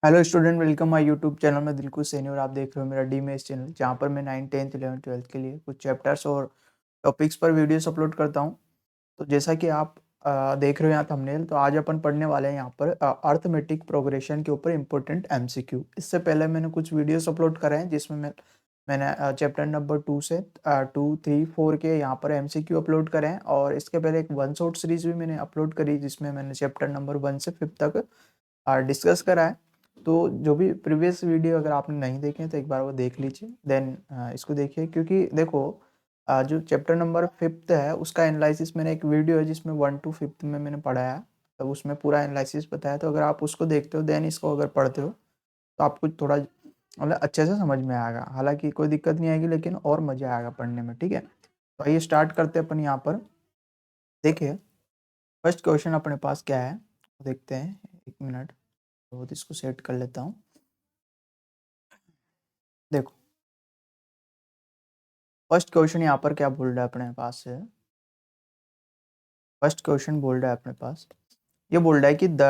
Hello student, welcome my YouTube channel में दिलकुश सैनी और आप देख रहे हो मेरा डीमेस चैनल जहाँ पर मैं 9th 10th 11th 12th के लिए कुछ चैप्टर्स और टॉपिक्स पर वीडियोस अपलोड करता हूँ। तो जैसा कि आप देख रहे हो यहाँ थंबनेल, तो आज अपन पढ़ने वाले हैं यहाँ पर अर्थमेटिक प्रोग्रेशन के ऊपर इम्पोर्टेंट एमसीक्यू। इससे पहले मैंने कुछ वीडियोस अपलोड करे हैं जिसमें मैंने चैप्टर नंबर 2 से 2 3 4 के यहाँ पर एमसीक्यू अपलोड करे हैं, और इसके पहले एक वन शॉट सीरीज भी मैंने अपलोड करी जिसमें मैंने चैप्टर नंबर 1 से 5 तक डिस्कस करा है। तो जो भी प्रीवियस वीडियो अगर आपने नहीं देखे तो एक बार वो देख लीजिए, देन इसको देखिए, क्योंकि देखो जो चैप्टर नंबर 5 है उसका एनालिसिस मैंने एक वीडियो है जिसमें 1 to 5 में मैंने पढ़ाया, तो उसमें पूरा एनालिसिस बताया। तो अगर आप उसको देखते हो देन इसको अगर पढ़ते हो तो आपको थोड़ा मतलब अच्छे से समझ में आएगा। हालांकि कोई दिक्कत नहीं आएगी लेकिन और मज़ा आएगा पढ़ने में, ठीक है। तो आइए स्टार्ट करते हैं अपन यहाँ पर। देखिए फर्स्ट क्वेश्चन अपने पास क्या है देखते हैं। एक मिनट, तो इसको सेट कर लेता हूँ। देखो फर्स्ट क्वेश्चन यहाँ पर क्या बोल रहा है अपने पास है। फर्स्ट क्वेश्चन बोल रहा है अपने पास, ये बोल रहा है कि the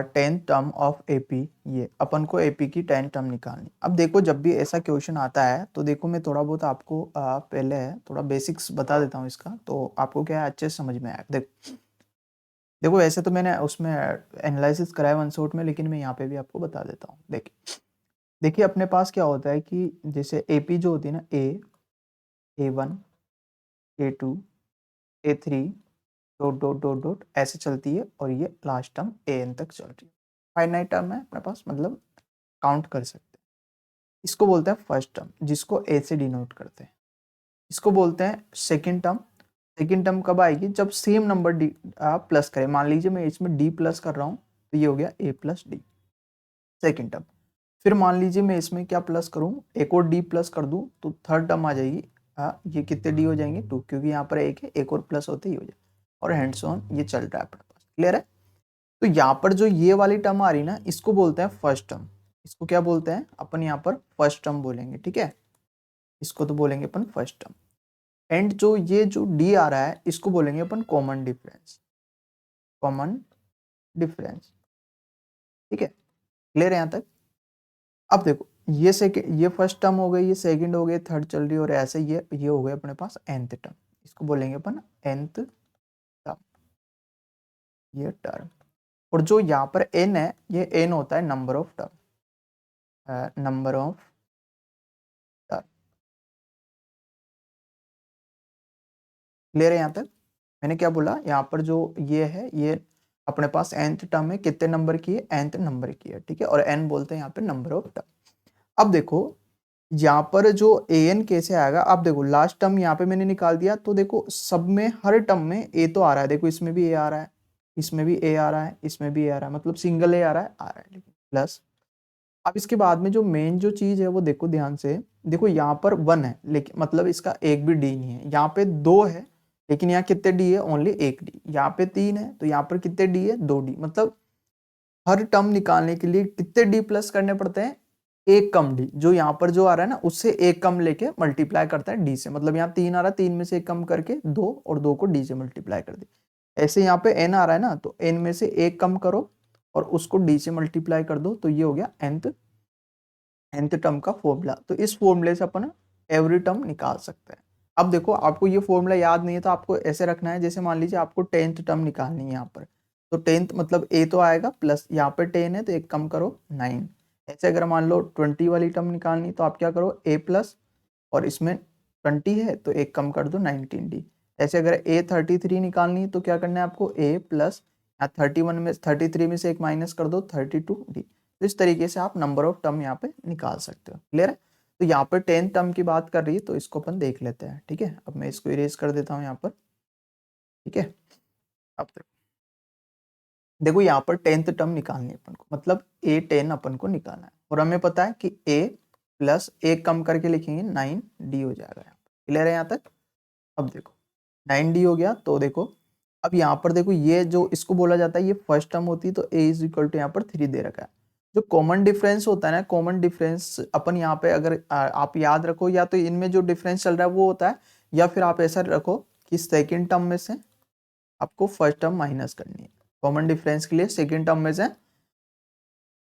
10th term of AP, ये अपन को एपी की 10 टर्म निकालनी। अब देखो जब भी ऐसा क्वेश्चन आता है तो देखो मैं थोड़ा बहुत आपको पहले थोड़ा बेसिक्स बता देता हूँ इसका, तो आपको क्या है अच्छे से समझ में आएगा। देखो देखो वैसे तो मैंने उसमें एनालिसिस कराया वन शॉट में, लेकिन मैं यहाँ पे भी आपको बता देता हूँ। देखिए देखिए अपने पास क्या होता है कि जैसे एपी जो होती है ना, A1 A2 A3 dot dot dot dot ऐसे चलती है, और ये लास्ट टर्म an तक चल रही है। फाइनाइट टर्म है अपने पास, मतलब काउंट कर सकते हैं। इसको बोलते हैं फर्स्ट टर्म, जिसको a से डिनोट करते हैं। इसको बोलते हैं सेकंड टर्म। सेकंड टर्म कब आएगी? जब सेम नंबर डी आप प्लस करें। मान लीजिए मैं इसमें डी प्लस कर रहा हूँ तो ये हो गया a plus D, second term. फिर मान लीजिए मैं इसमें क्या प्लस करूँ, एक और डी प्लस कर दूँ तो थर्ड टर्म आ जाएगी। ये कितने डी हो जाएंगे? 2, क्योंकि यहाँ पर एक है, एक और प्लस होते ही हो जाए, और हैंड्स ऑन ये चल रहा है अपने पास। क्लियर है? तो यहाँ पर जो ये वाली टर्म आ रही ना, इसको बोलते हैं फर्स्ट टर्म। इसको क्या बोलते हैं अपन? यहाँ पर फर्स्ट टर्म बोलेंगे, ठीक है। इसको तो बोलेंगे अपन फर्स्ट टर्म। एंड जो ये जो डी आ रहा है इसको बोलेंगे अपन कॉमन डिफरेंस। कॉमन डिफरेंस, ठीक है। क्लियर है यहाँ तक? अब देखो ये सेकंड, ये फर्स्ट टर्म हो गई, ये सेकंड हो गई, थर्ड चल रही है, और ऐसे ये हो गए अपने पास nth टर्म। इसको बोलेंगे अपन nth टर्म, ये टर्म। और जो यहाँ पर n है, ये n होता है number of term, number of term. Clear है यहाँ तक? मैंने क्या बोला, यहाँ पर जो ये है, ये अपने पास nth टर्म है, कितने नंबर की है? nth नंबर की है, ठीक है। और n बोलते हैं यहाँ पे नंबर ऑफ टर्म। अब देखो यहाँ पर जो an कैसे आएगा, अब देखो लास्ट टर्म यहाँ पे मैंने निकाल दिया, तो देखो सब में हर टर्म में a तो आ रहा है। देखो इसमें भी a आ रहा है, इसमें भी a आ रहा है, इसमें भी a आ रहा है, मतलब सिंगल a आ रहा है लेकिन प्लस। अब इसके बाद में जो मेन जो चीज है वो देखो ध्यान से। देखो यहाँ पर 1 है लेकिन मतलब इसका एक भी डी नहीं है। यहाँ पे 2 है लेकिन यहाँ कितने डी है? ओनली एक डी। यहाँ पे 3 है तो यहाँ पर कितने डी है? 2 डी। मतलब हर टर्म निकालने के लिए कितने डी प्लस करने पड़ते हैं? एक कम डी। जो यहाँ पर जो आ रहा है ना, उससे एक कम लेके मल्टीप्लाई करता है डी से। मतलब यहाँ 3 आ रहा है, 3 में से एक कम करके 2, और 2 को डी से मल्टीप्लाई कर दे। ऐसे यहाँ पे n आ रहा है ना, तो n में से एक कम करो और उसको d से मल्टीप्लाई कर दो, तो ये हो गया nth टर्म का फॉर्मूला। तो इस फॉर्मूले से अपन एवरी टर्म निकाल सकते हैं। अब देखो आपको ये फॉर्मूला याद नहीं है तो आपको ऐसे रखना है, जैसे मान लीजिए आपको 10th टर्म निकालनी है यहाँ पर, तो 10th मतलब a तो आएगा प्लस, यहाँ पे 10 है तो एक कम करो 9। ऐसे अगर मान लो 20 वाली टर्म निकालनी तो आप क्या करो, a प्लस, और इसमें 20 है तो एक कम कर दो 19d। ऐसे अगर a33 निकालनी तो क्या करना है आपको, a प्लस, यहाँ 31 में 33 में से एक माइनस कर दो 32d। तो इस तरीके से आप नंबर ऑफ टर्म यहाँ पे निकाल सकते हो। क्लियर है? तो यहाँ पर 10 टर्म की बात कर रही है तो इसको अपन देख लेते हैं, ठीक है। अब मैं इसको इरेज कर देता हूँ यहाँ पर, ठीक है। अब देखो यहाँ पर 10th टर्म निकालनी है अपन को, मतलब a10 अपन को निकालना है, और हमें पता है कि a प्लस एक कम करके लिखेंगे 9d हो जाएगा यहाँ पर। क्लियर है यहाँ तक? अब देखो 9d हो गया, तो देखो अब यहाँ पर देखो ये जो इसको बोला जाता है ये फर्स्ट टर्म होती है, तो a इज इक्वल टू यहाँ पर 3 दे रखा है। जो कॉमन डिफरेंस होता है ना, कॉमन डिफरेंस अपन यहाँ पे अगर आप याद रखो, या तो इनमें जो डिफरेंस चल रहा है वो होता है, या फिर आप ऐसा रखो कि सेकेंड टर्म में से आपको फर्स्ट टर्म माइनस करनी है। कॉमन डिफरेंस के लिए सेकेंड टर्म में से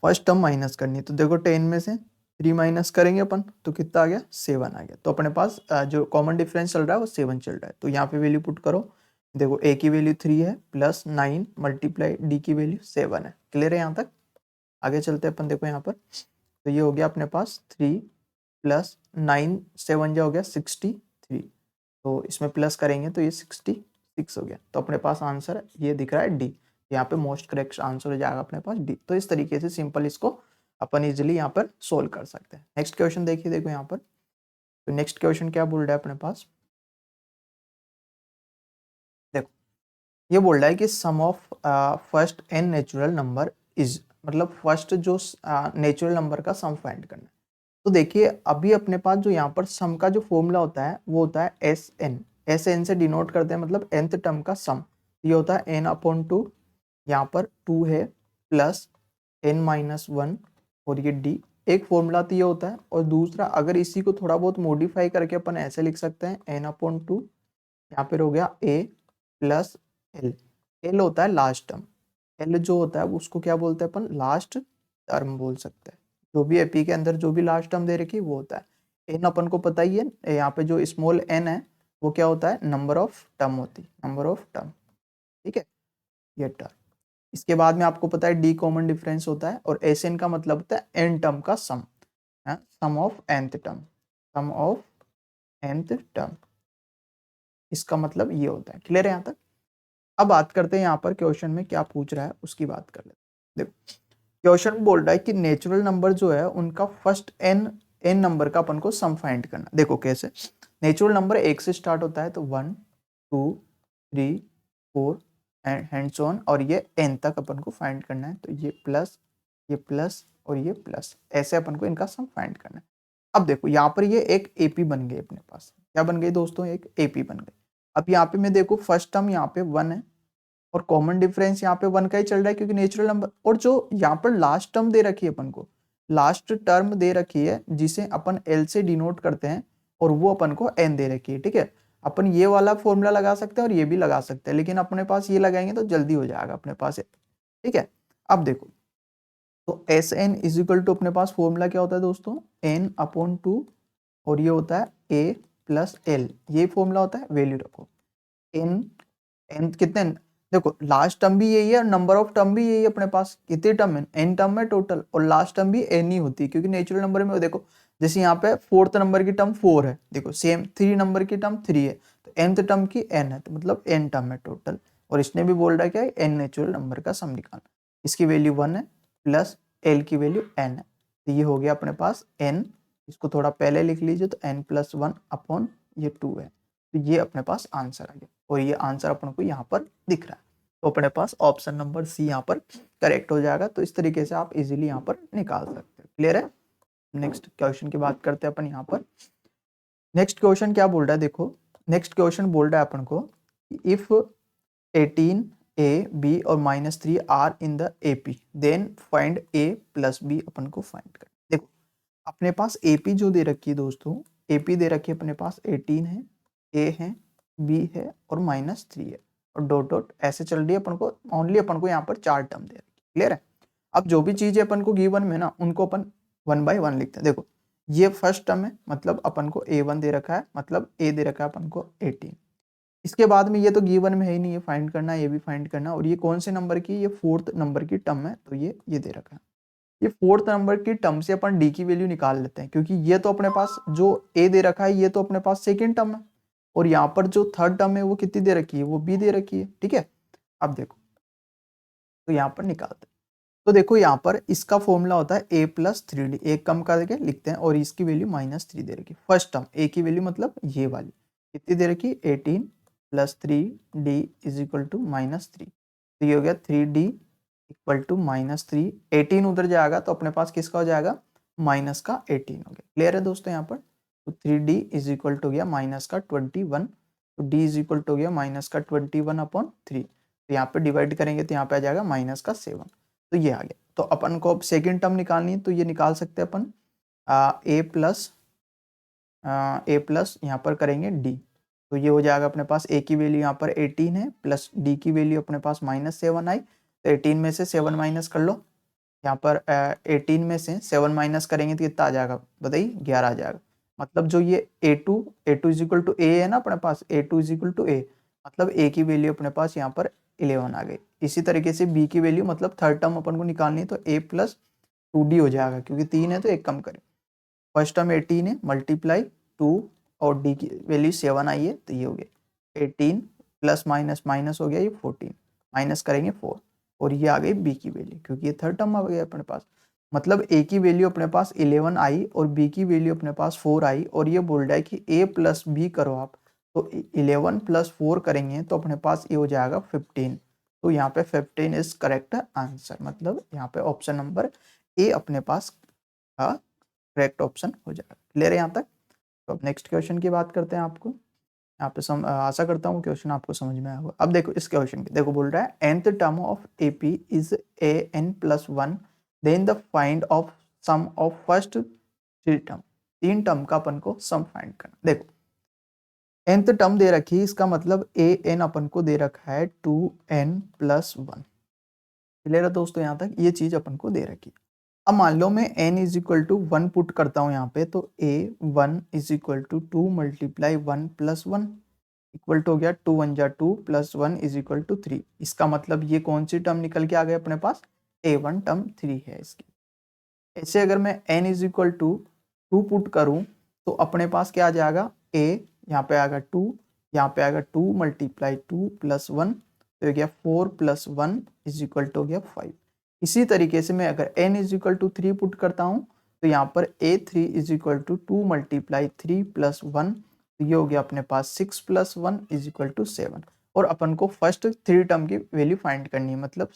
फर्स्ट टर्म माइनस करनी है, तो देखो 10 में से 3 माइनस करेंगे अपन तो कितना आ गया, 7 आ गया। तो अपने पास जो कॉमन डिफरेंस चल रहा है वो 7 चल रहा है। तो यहाँ पे वैल्यू पुट करो, देखो a की वैल्यू 3 है प्लस 9 मल्टीप्लाई d की वैल्यू 7 है। क्लियर है यहाँ तक? आगे चलते हैं अपन, देखो यहाँ पर तो ये हो गया अपने पास 3 प्लस 9 7 जो हो गया 63, तो इसमें प्लस करेंगे तो ये 66 हो गया। तो अपने पास आंसर ये दिख रहा है डी, यहाँ पे मोस्ट करेक्ट आंसर हो जाएगा अपने पास डी। तो इस तरीके से सिंपल इसको अपन इजिली यहाँ पर सोल्व कर सकते हैं। नेक्स्ट क्वेश्चन देखिए, देखो यहाँ पर तो नेक्स्ट क्वेश्चन क्या बोल रहा है अपने पास, देखो ये बोल रहा है कि sum of first n natural number is, मतलब फर्स्ट जो नेचुरल नंबर का सम फाइंड करना है। तो देखिए अभी अपने पास जो यहाँ पर सम का जो फॉर्मूला होता है वो होता है एस एन, एस एन से डिनोट करते हैं मतलब nth टर्म का सम। ये होता है n अपॉन 2, यहाँ पर 2 है प्लस n माइनस 1 और ये d। एक फॉर्मूला तो ये होता है, और दूसरा अगर इसी को थोड़ा बहुत मॉडिफाई करके अपन ऐसे लिख सकते हैं n अपॉन 2, यहाँ पर हो गया a प्लस l। l होता है लास्ट टर्म, l जो होता है उसको क्या बोलते हैं अपन, लास्ट टर्म बोल सकते हैं। जो भी एपी के अंदर जो भी लास्ट टर्म दे रखी है वो होता है। एन अपन को पता ही है, यहाँ पे जो स्मॉल एन है वो क्या होता है, नंबर ऑफ टर्म होती है, नंबर ऑफ टर्म, ठीक है, ये टर्म। इसके बाद में आपको पता है डी कॉमन डिफरेंस होता है, और एस एन का मतलब होता है एन टर्म का sum, sum of nth term, sum of nth term, इसका मतलब ये होता है। क्लियर है यहाँ तक? अब बात करते हैं यहाँ पर क्वेश्चन में क्या पूछ रहा है उसकी बात कर लेते हैं। देखो क्वेश्चन बोल रहा है कि नेचुरल नंबर जो है उनका फर्स्ट एन नंबर का अपन को सम फाइंड करना। देखो कैसे, नेचुरल नंबर 1 से स्टार्ट होता है तो 1 2 3 4 एंड सो ऑन, और ये n तक अपन को फाइंड करना है। तो ये प्लस और ये प्लस, ऐसे अपन को इनका सम फाइंड करना है। अब देखो यहाँ पर ये एक एपी बन गई अपने पास, क्या बन गई दोस्तों, एक एपी बन गई। अब यहाँ पे मैं देखो फर्स्ट टर्म यहाँ पे 1 है और कॉमन डिफरेंस यहाँ पे 1 का ही चल रहा है क्योंकि नेचुरल नंबर, और जो यहाँ पर लास्ट टर्म दे रखी है अपन को, लास्ट टर्म दे रखी है जिसे अपन एल से डिनोट करते हैं, और वो अपन को एन दे रखी है, ठीक है। अपन ये वाला फॉर्मूला लगा सकते हैं और ये भी लगा सकते हैं, लेकिन अपने पास ये लगाएंगे तो जल्दी हो जाएगा अपने पास, ठीक है। अब देखो तो S n is equal to अपने पास फॉर्मूला क्या होता है दोस्तों, एन अपॉन 2, और ये होता है ए प्लस एल, ये फॉर्मूला होता है। वैल्यू रखो एन, एन कितने, देखो लास्ट टर्म भी यही है और नंबर ऑफ टर्म भी यही है अपने पास। कितने टर्म है, एन टर्म है टोटल, और लास्ट टर्म भी एन ही होती है क्योंकि नेचुरल नंबर में देखो जैसे यहाँ पे फोर्थ नंबर की टर्म 4 है, देखो सेम 3 नंबर की टर्म 3 है, तो nth टर्म की n है, तो मतलब n टर्म है टोटल। और इसने भी बोल रहा है क्या है, n नेचुरल नंबर का सम निकालना, इसकी वैल्यू 1 है प्लस l की वैल्यू n है, तो ये हो गया अपने पास n। इसको थोड़ा पहले लिख लीजिए तो n प्लस 1 अपॉन ये 2 है, तो ये अपने पास आंसर आ गया, और ये आंसर अपन को यहाँ पर दिख रहा है। तो अपने पास ऑप्शन नंबर सी यहाँ पर करेक्ट हो जाएगा। तो इस तरीके से आप इजीली यहाँ पर निकाल सकते हैं। क्लियर है? नेक्स्ट क्वेश्चन की बात करते हैं अपन यहाँ पर। नेक्स्ट क्वेश्चन क्या बोल रहा है, देखो नेक्स्ट क्वेश्चन बोल रहा है अपन को इफ 18 a b और -3 are in the AP then find a plus b, अपन को फाइंड कर। देखो अपने पास AP जो दे रखी है दोस्तों, AP दे रखी है अपने पास 18 है, a है, b है और -3 है, और डॉट डॉट ऐसे चल रही है अपन को, ओनली अपन को यहाँ पर 4 टर्म दे रखी है। क्लियर है? अब जो भी चीजें अपन को गिवन में ना उनको अपन 1 बाय 1 लिखते हैं। देखो ये फर्स्ट टर्म है, मतलब अपन को a1 दे रखा है, मतलब a दे रखा है अपन को 18। इसके बाद में ये तो गिवन में है ही नहीं, ये फाइंड करना है, ये भी फाइंड करना, और ये कौन से नंबर की, ये फोर्थ नंबर की टर्म है, तो ये दे रखा है। ये फोर्थ नंबर की टर्म से अपन डी की वैल्यू निकाल लेते हैं, क्योंकि ये तो अपने पास जो ए दे रखा है ये तो अपने पास सेकेंड टर्म है, और यहाँ पर जो थर्ड टर्म है वो कितनी दे रखी है, वो बी दे रखी है, ठीक है। अब देखो तो यहाँ पर निकालते हैं, तो देखो यहाँ पर इसका फॉर्मूला होता है a प्लस 3d, एक कम करके लिखते हैं, और इसकी वैल्यू -3 दे रखी। फर्स्ट टर्म a की वैल्यू मतलब ये वाली कितनी दे रखी, 18 plus 3d is equal to -3, तो ये हो गया 3d इक्वल टू -3। 18 उधर जाएगा तो अपने पास किसका हो जाएगा, माइनस का 18 हो गया। क्लियर है दोस्तों? यहाँ पर तो 3d इज इक्वल टू गया माइनस का 21, तो d इज इक्वल टू गया माइनस का 21 अपॉन 3, तो यहाँ पे डिवाइड करेंगे तो यहाँ पे आ जाएगा -7, तो ये आ गया। तो अपन को अब सेकेंड टर्म निकालनी है, तो ये निकाल सकते हैं अपन a प्लस यहाँ पर करेंगे d, तो ये हो जाएगा अपने पास a की वैल्यू यहाँ पर 18 है प्लस d की वैल्यू अपने पास -7 आई, तो 18 में से 7 माइनस कर लो, यहाँ पर 18 में से 7 माइनस करेंगे तो कितना आ जाएगा बताइए, 11 आ जाएगा। मतलब जो ये a2 इज इक्वल टू ए है ना अपने पास, a2 इज इक्वल टू ए, मतलब a की वैल्यू अपने पास यहाँ पर 11 आ गई। इसी तरीके से b की वैल्यू मतलब थर्ड टर्म अपन को निकालनी है तो a प्लस 2d हो जाएगा, क्योंकि 3 है तो एक कम करें। फर्स्ट टर्म 18 है, मल्टीप्लाई 2 और d की वैल्यू 7 आई है तो ये हो गया 18 प्लस माइनस माइनस हो गया ये 14, माइनस करेंगे 4 और ये आ गई b की वैल्यू, क्योंकि ये थर्ड टर्म आ गया अपने पास। मतलब a की वैल्यू अपने पास 11 आई और b की वैल्यू अपने पास 4 आई, और ये बोल रहा है कि a प्लस b करो आप, तो 11 प्लस 4 करेंगे तो अपने पास ये हो जाएगा 15। तो यहाँ पे 15 इज करेक्ट आंसर, मतलब यहाँ पे ऑप्शन नंबर ए अपने पास का करेक्ट ऑप्शन हो जाएगा। क्लियर है यहाँ तक? तो अब नेक्स्ट क्वेश्चन की बात करते हैं। आपको यहाँ पे आशा करता हूँ क्वेश्चन आपको समझ में आया होगा। अब देखो इस क्वेश्चन की, देखो बोल रहा है nth term of AP is an plus 1, then the find of sum of first three term. तीन टर्म का अपन को सम फाइंड करना। देखो nth टर्म दे रखी है, इसका मतलब an अपन को दे रखा है 2n प्लस 1। क्लियर है दोस्तों यहाँ तक? ये चीज अपन को दे रखी है। अब मान लो मैं n is equal to 1 put करता हूँ यहाँ पे, तो a1 is equal to 2 multiply 1 plus 1 equal to हो गया 2 1 जा 2 प्लस 1 इज इक्वल टू 3। इसका मतलब ये कौन सी टर्म निकल के आ गई अपने पास? a1 टर्म 3 है इसकी। ऐसे अगर मैं n is equal to 2 put करूँ तो अपने पास क्या आ जाएगा? a यहाँ पे आएगा 2, यहाँ पे आएगा 2 मल्टीप्लाई 2 प्लस 1 तो हो गया 4 प्लस 1 इज इक्वल टू हो गया 5। इसी तरीके से मैं अगर n is equal to 3 put करता हूँ तो यहाँ पर a3 is equal to 2 multiply 3 plus 1 तो ये हो गया अपने पास 6 प्लस 1 इज इक्वल टू 7। और अपन को फर्स्ट थ्री टर्म की वैल्यू फाइंड करनी है, मतलब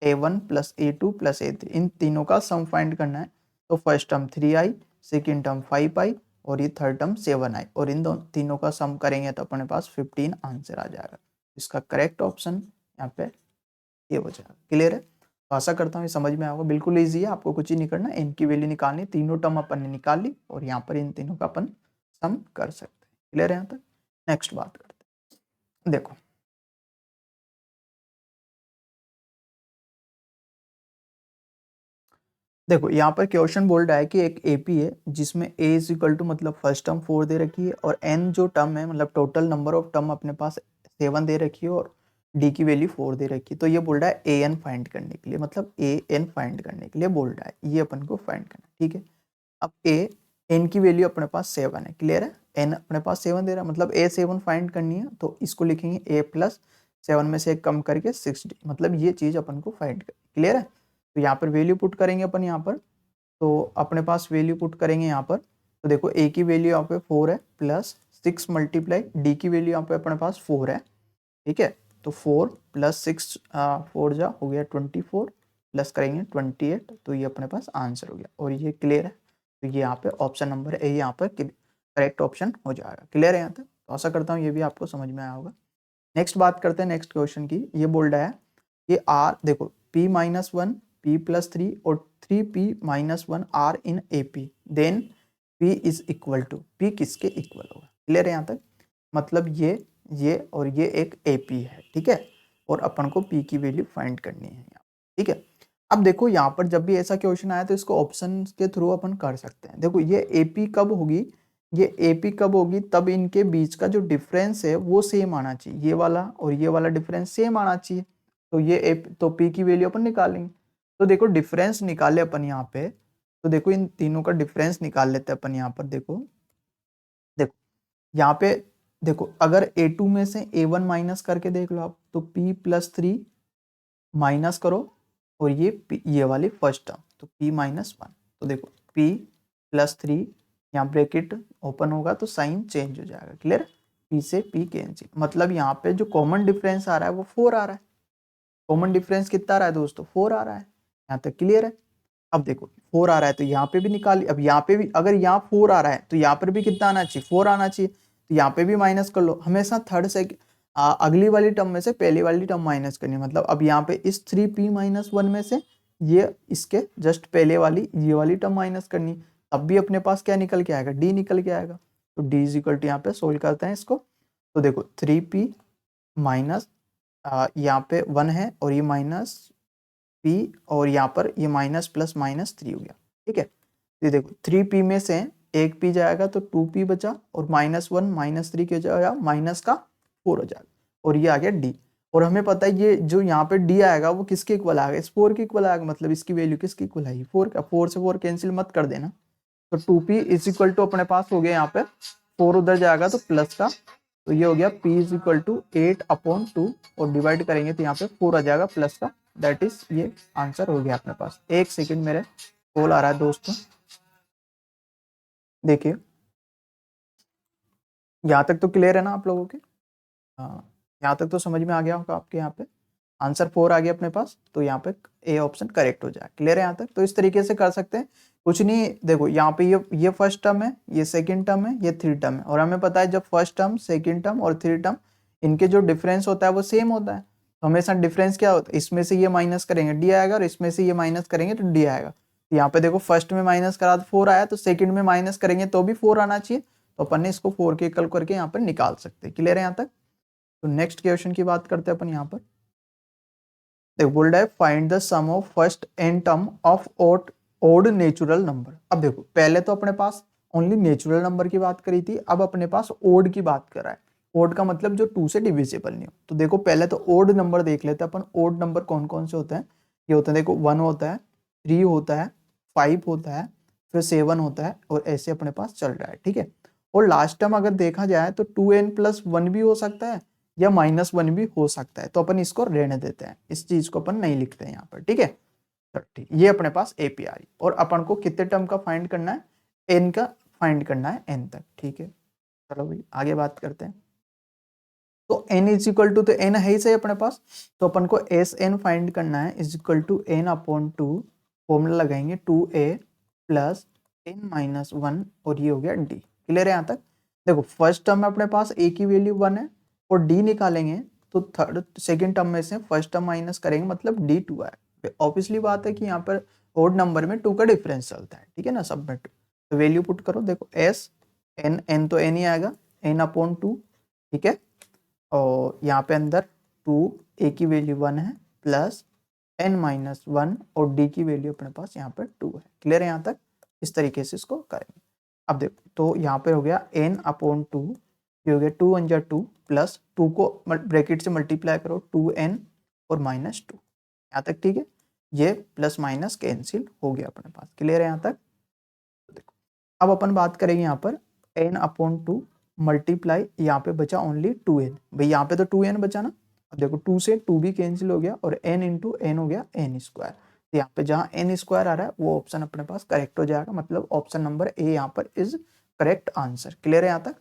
a1 plus a2 plus a3, इन तीनों का सम फाइंड करना है। तो फर्स्ट टर्म 3 आई, सेकेंड टर्म 5 आई और ये थर्ड टर्म 7 आई, और इन दोनों तीनों का सम करेंगे तो अपने पास 15 आंसर आ जाएगा। इसका करेक्ट ऑप्शन यहाँ पे ये हो जाएगा। क्लियर है? तो आशा करता हूँ ये समझ में आएगा। बिल्कुल ईजी है, आपको कुछ ही नहीं करना, इनकी वैल्यू निकालनी, तीनों टर्म अपन ने निकाल ली और यहाँ पर इन तीनों का अपन सम कर सकते हैं। क्लियर है यहाँ तक? नेक्स्ट बात करते हैं। देखो यहाँ पर क्वेश्चन बोल रहा है कि एक एपी है जिसमें a इज इक्वल टू मतलब फर्स्ट टर्म 4 दे रखी है और n जो टर्म है मतलब टोटल नंबर ऑफ टर्म अपने पास 7 दे रखी है और d की वैल्यू 4 दे रखी है। तो ये बोल रहा है an फाइंड करने के लिए, मतलब an फाइंड करने के लिए बोल रहा है, ये अपन को फाइंड करना है। ठीक है, अब n की वैल्यू अपने पास 7 है। क्लियर है? n अपने पास 7 दे रहा है, मतलब a7 फाइंड करनी है, तो इसको लिखेंगे a प्लस 7 में से एक कम करके 6d, मतलब ये चीज अपन को फाइंड करनी। क्लियर है? तो यहाँ पर वैल्यू पुट करेंगे अपन यहाँ पर, तो अपने पास वैल्यू पुट करेंगे यहाँ पर। तो देखो a की वैल्यू यहाँ पे 4 है प्लस 6 मल्टीप्लाई d की वैल्यू यहाँ पे अपने पास 4 है। ठीक है, तो 4 प्लस 6 4 जा हो गया 24 प्लस करेंगे 28, तो ये अपने पास आंसर हो गया। और ये क्लियर है, तो ये यहाँ पे ऑप्शन नंबर ए यहाँ पर करेक्ट ऑप्शन हो जाएगा। क्लियर है यहाँ तक? तो आशा करता हूँ ये भी आपको समझ में आया होगा। नेक्स्ट बात करते हैं नेक्स्ट क्वेश्चन की। ये बोल रहा है कि आर, देखो p माइनस 1 p प्लस 3 और 3p minus 1 are in A P, then p is equal to, p किसके इक्वल होगा? क्लियर है यहाँ तक? मतलब ये और ये एक ए पी है। ठीक है, और अपन को p की वैल्यू फाइंड करनी है यहाँ। ठीक है, अब देखो यहाँ पर जब भी ऐसा क्वेश्चन आया तो इसको ऑप्शन के थ्रू अपन कर सकते हैं। देखो ये ए पी कब होगी, ये AP कब होगी, तब इनके बीच का जो डिफरेंस है वो सेम आना चाहिए, ये वाला और ये वाला डिफरेंस सेम आना चाहिए। तो ये तो P की वैल्यू अपन निकालेंगे। तो देखो डिफरेंस निकाले अपन यहाँ पे, तो देखो इन तीनों का डिफरेंस निकाल लेते हैं अपन यहाँ पर। देखो देखो यहाँ पे देखो, अगर A2 में से A1 माइनस करके देख लो आप, तो P प्लस 3 माइनस करो और ये वाली फर्स्ट टर्म, तो P माइनस 1। तो देखो P प्लस 3, यहाँ ब्रैकेट ओपन होगा तो साइन चेंज हो जाएगा। क्लियर? P से P कैंसिल, मतलब यहाँ पे जो कॉमन डिफरेंस आ रहा है वो 4 आ रहा है। कॉमन डिफरेंस कितना आ रहा है दोस्तों? 4 आ रहा है। यहाँ तक क्लियर है? अब देखो 4 आ रहा है तो यहाँ पे भी निकालिए। अब यहाँ पे भी अगर यहाँ 4 आ रहा है तो यहाँ पर भी कितना आना चाहिए? 4 आना चाहिए। तो यहाँ पे भी माइनस कर लो। हमेशा थर्ड से अगली वाली टर्म में से पहली वाली टर्म माइनस करनी है। मतलब अब यहाँ पे इस 3p माइनस 1 में से ये इसके जस्ट पहले वाली ये वाली टर्म माइनस करनी, तब भी अपने पास क्या निकल के आएगा? d निकल के आएगा। तो d इज इक्वल टू, यहाँ पे सोल्व करते हैं इसको। तो देखो 3p माइनस यहाँ पे 1 है और ये माइनस p और यहाँ पर ये माइनस प्लस माइनस 3 हो गया, ठीक है। ये देखो 3p में से एक p जाएगा तो 2p बचा और -1 -3 क्या जाएगा माइनस का 4 हो जाएगा और ये आ गया d। और हमें पता है ये जो यहाँ पे d आएगा वो किसके इक्वल आएगा, इस 4 के इक्वल आएगा, मतलब इसकी वैल्यू किसकी इक्वल आएगी 4 का। 4 से 4 कैंसिल मत कर देना, तो 2p इज इक्वल टू अपने पास हो गया यहाँ पे 4 उधर जाएगा तो प्लस का, तो ये हो गया p इज इक्वल टू 8/2 और डिवाइड करेंगे तो यहाँ पे 4 आ जाएगा प्लस का, दैट इज ये आंसर हो गया अपने पास। एक सेकंड मेरे कॉल आ रहा है दोस्तों, देखिए यहाँ तक तो क्लियर है ना आप लोगों के? हाँ, यहाँ तक तो समझ में आ गया होगा आपके। यहाँ पे आंसर 4 आ गया अपने पास, तो यहाँ पे ए ऑप्शन करेक्ट हो जाए। क्लियर है यहाँ तक? तो इस तरीके से कर सकते हैं, कुछ नहीं। देखो यहाँ पे ये फर्स्ट टर्म है, ये सेकंड टर्म है, ये थर्ड टर्म है, और हमें पता है जब फर्स्ट टर्म, सेकंड टर्म और थर्ड टर्म इनके जो डिफरेंस होता है वो सेम होता है, तो हमेशा डिफरेंस क्या होता है, इसमें से ये माइनस करेंगे डी आएगा और इसमें से ये माइनस करेंगे तो डी आएगा। तो यहाँ पे देखो फर्स्ट में माइनस करा तो 4 आया, तो सेकंड में माइनस करेंगे तो भी 4 आना चाहिए, तो अपन ने इसको 4 के इक्वल करके यहाँ पर निकाल सकते हैं। क्लियर है यहाँ तक? तो नेक्स्ट क्वेश्चन की बात करते हैं अपन यहाँ पर। देखो बोल्ड है find the sum of first n term of odd natural number. अब देखो पहले तो अपने पास ओनली नेचुरल नंबर की बात करी थी, अब अपने पास ओड की बात कर रहा है। ओड का मतलब जो 2 से डिविजिबल नहीं हो। तो देखो पहले तो ओड नंबर देख लेते हैं अपन। ओड नंबर कौन कौन से होते हैं? ये होते हैं, देखो 1 होता है, 3 होता है, 5 होता है, फिर 7 होता है, और ऐसे अपने पास चल रहा है, ठीक है। और लास्ट टर्म अगर देखा जाए तो 2n+1 भी हो सकता है या -1 भी हो सकता है, तो अपन इसको रहने देते हैं, इस चीज को अपन नहीं लिखते हैं यहाँ पर, ठीक है। तो ठीक, ये अपने पास एपीआर, और अपन को कितने टर्म का फाइंड करना है, एन का फाइंड करना है एन तक, ठीक है। चलो भाई आगे बात करते हैं। तो n इज इक्वल टू, तो n है ही सही अपने पास, तो अपन को एस एन फाइंड करना है is equal to n/2, formula लगाएंगे 2a प्लस n-1 और ये हो गया d। क्लियर है यहाँ तक? देखो फर्स्ट टर्म में अपने पास a की वैल्यू 1 है और d निकालेंगे तो थर्ड सेकंड टर्म में से फर्स्ट टर्म माइनस करेंगे, मतलब d 2 है। ऑब्वियसली बात है कि यहाँ पर ओड नंबर में 2 का डिफरेंस चलता है, ठीक है ना। सबमिट, तो वैल्यू पुट करो, देखो s n तो n ही आएगा, n/2, ठीक है। और यहाँ पे अंदर 2, a की वैल्यू 1 है, प्लस n-1 और d की वैल्यू अपने पास यहाँ पर 2 है। क्लियर है यहाँ तक? इस तरीके से इसको करेंगे। अब देखो तो यहाँ पे हो गया n/2, ये हो गया 2 1 2 प्लस 2 को ब्रैकेट से मल्टीप्लाई करो 2n और -2, यहाँ तक ठीक है। ये प्लस माइनस कैंसिल हो गया अपने पास। क्लियर है यहाँ तक? तो देखो अब अपन बात करेंगे यहाँ पर n/2 मल्टीप्लाई, यहाँ पे बचा ओनली 2n, भाई यहाँ पे तो 2n बचा ना। अब देखो 2 से 2 भी कैंसिल हो गया और n इंटू n हो गया n²। तो यहाँ पे जहाँ n² आ रहा है वो ऑप्शन अपने पास करेक्ट हो जाएगा, मतलब ऑप्शन नंबर ए यहाँ पर इज करेक्ट आंसर। क्लियर है यहाँ तक?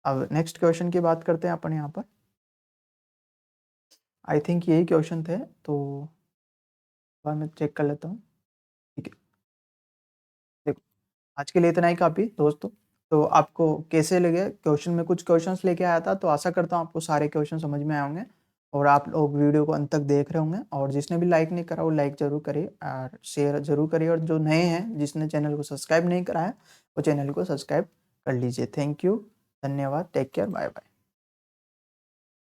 अब नेक्स्ट क्वेश्चन की बात करते हैं अपन यहाँ पर। आई थिंक यही क्वेश्चन थे, तो बाद में चेक कर लेता हूँ, ठीक है। देखो आज के लिए इतना ही काफ़ी दोस्तों। तो आपको कैसे लगे क्वेश्चन? में कुछ क्वेश्चंस लेके आया था, तो आशा करता हूँ आपको सारे क्वेश्चन समझ में आए होंगे और आप लोग वीडियो को अंत तक देख रहे होंगे। और जिसने भी लाइक नहीं करा वो लाइक जरूर करे और शेयर जरूर करिए, और जो नए हैं जिसने चैनल को सब्सक्राइब नहीं करा है वो चैनल को सब्सक्राइब कर लीजिए। थैंक यू, धन्यवाद, टेक केयर, बाय बाय।